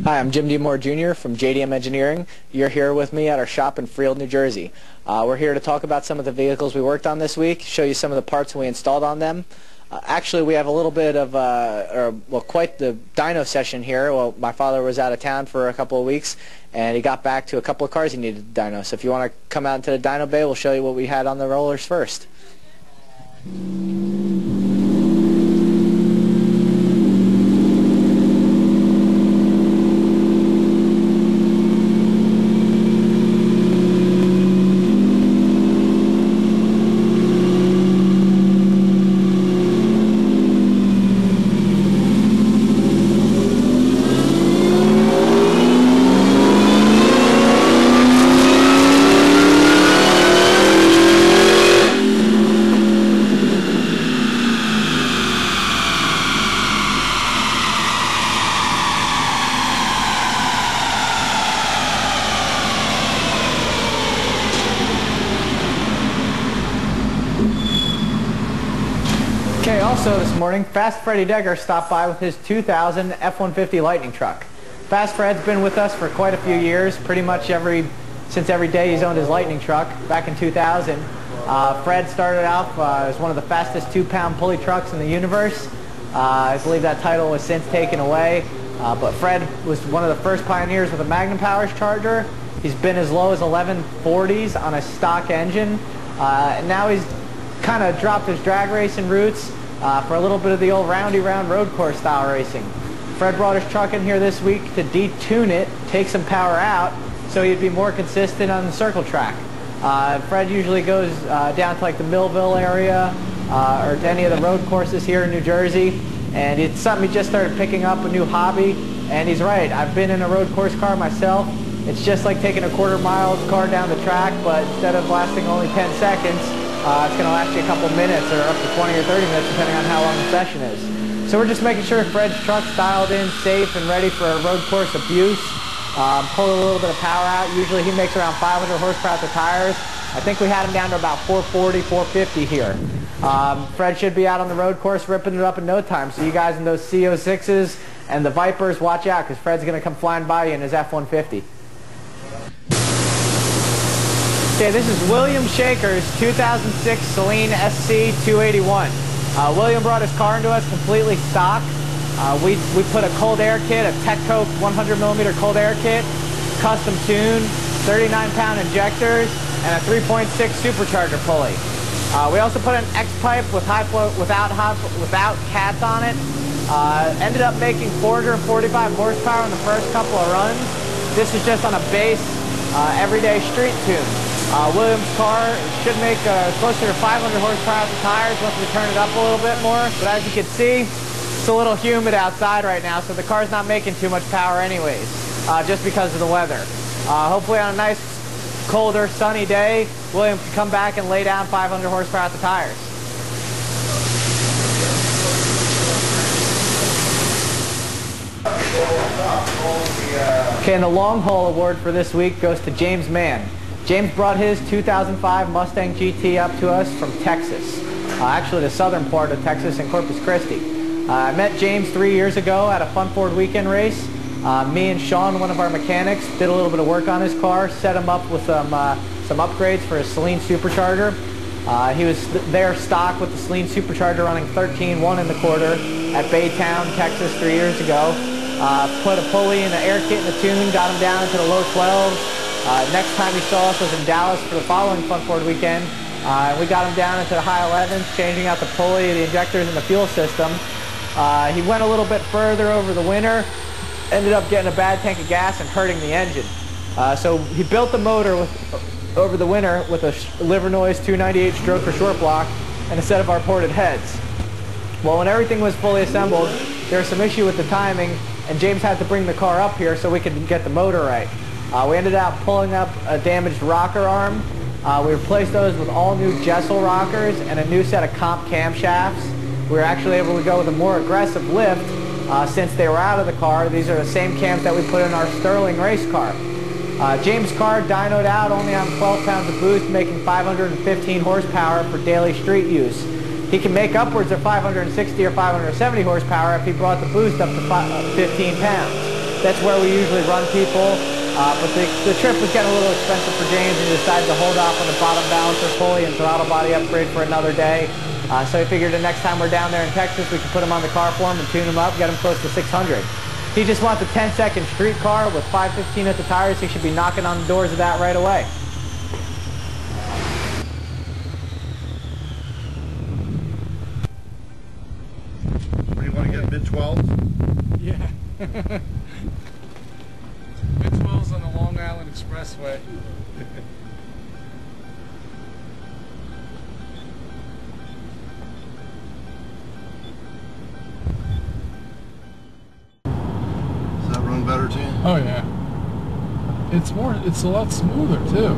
Hi, I'm Jim D. Moore Jr. from JDM Engineering. You're here with me at our shop in Freehold, New Jersey. We're here to talk about some of the vehicles we worked on this week, show you some of the parts we installed on them. Actually, we have a little bit of, quite the dyno session here. Well, my father was out of town for a couple of weeks, and he got back to a couple of cars he needed to dyno. So if you want to come out into the dyno bay, we'll show you what we had on the rollers first. Okay, also this morning, Fast Freddy Degger stopped by with his 2000 F-150 Lightning truck. Fast Fred's been with us for quite a few years, pretty much since every day he's owned his Lightning truck back in 2000. Fred started off as one of the fastest 2-pound pulley trucks in the universe. I believe that title was since taken away, but Fred was one of the first pioneers with a Magnum Powers Charger. He's been as low as 1140s on a stock engine, and now he's kind of dropped his drag racing roots for a little bit of the old roundy round road course style racing. Fred brought his truck in here this week to detune it, take some power out, so he'd be more consistent on the circle track. Fred usually goes down to like the Millville area or to any of the road courses here in New Jersey, and it's something he just started picking up, a new hobby. And he's right, I've been in a road course car myself. It's just like taking a quarter-mile car down the track, but instead of lasting only 10 seconds, it's going to last you a couple minutes or up to 20 or 30 minutes depending on how long the session is. So we're just making sure Fred's truck's dialed in, safe, and ready for road course abuse. Pull a little bit of power out. Usually he makes around 500 horsepower at the tires. I think we had him down to about 440, 450 here. Fred should be out on the road course ripping it up in no time. So you guys in those CO6s and the Vipers, watch out because Fred's going to come flying by you in his F-150. Okay, this is William Shaker's 2006 Saleen SC 281. William brought his car into us completely stock. We put a cold air kit, a Techco 100mm cold air kit, custom tuned, 39-pound injectors, and a 3.6 supercharger pulley. We also put an X-pipe with high flow, without cats on it. Ended up making 445 horsepower in the first couple of runs. This is just on a base, everyday street tune. William's car should make closer to 500 horsepower at the tires once we turn it up a little bit more. But as you can see, it's a little humid outside right now, so the car's not making too much power anyways, just because of the weather. Hopefully on a nice, colder, sunny day, William can come back and lay down 500 horsepower at the tires. Okay, and the long haul award for this week goes to James Mann. James brought his 2005 Mustang GT up to us from Texas, actually the southern part of Texas in Corpus Christi. I met James 3 years ago at a Fun Ford weekend race. Me and Sean, one of our mechanics, did a little bit of work on his car, set him up with some upgrades for his Saleen supercharger. He was there stock with the Saleen supercharger running 13.1 in the quarter at Baytown, Texas 3 years ago. Put a pulley and an air kit and a tune, got him down into the low 12s. Next time he saw us was in Dallas for the following Fun Ford weekend. We got him down into the high 11s, changing out the pulley, the injectors, and the fuel system. He went a little bit further over the winter, ended up getting a bad tank of gas and hurting the engine. So he built the motor over the winter with a Livernoise 298 stroke for short block and a set of our ported heads. Well, when everything was fully assembled, there was some issue with the timing, and James had to bring the car up here so we could get the motor right. We ended up pulling up a damaged rocker arm. We replaced those with all new Jessel rockers and a new set of comp camshafts. We were actually able to go with a more aggressive lift since they were out of the car. These are the same cams that we put in our Sterling race car. James' car dynoed out only on 12 pounds of boost, making 515 horsepower for daily street use. He can make upwards of 560 or 570 horsepower if he brought the boost up to 15 pounds. That's where we usually run people. But the trip was getting a little expensive for James, and he decided to hold off on the bottom balancer pulley and throttle body upgrade for another day. So he figured the next time we're down there in Texas, we could put him on the car for him and tune him up, get him close to 600. He just wants a 10-second street car with 515 at the tires. He should be knocking on the doors of that right away. What do you want to get, mid-12s? Yeah. Mid-12s on the Long Island Expressway. Does that run better to you? Oh yeah. It's a lot smoother too.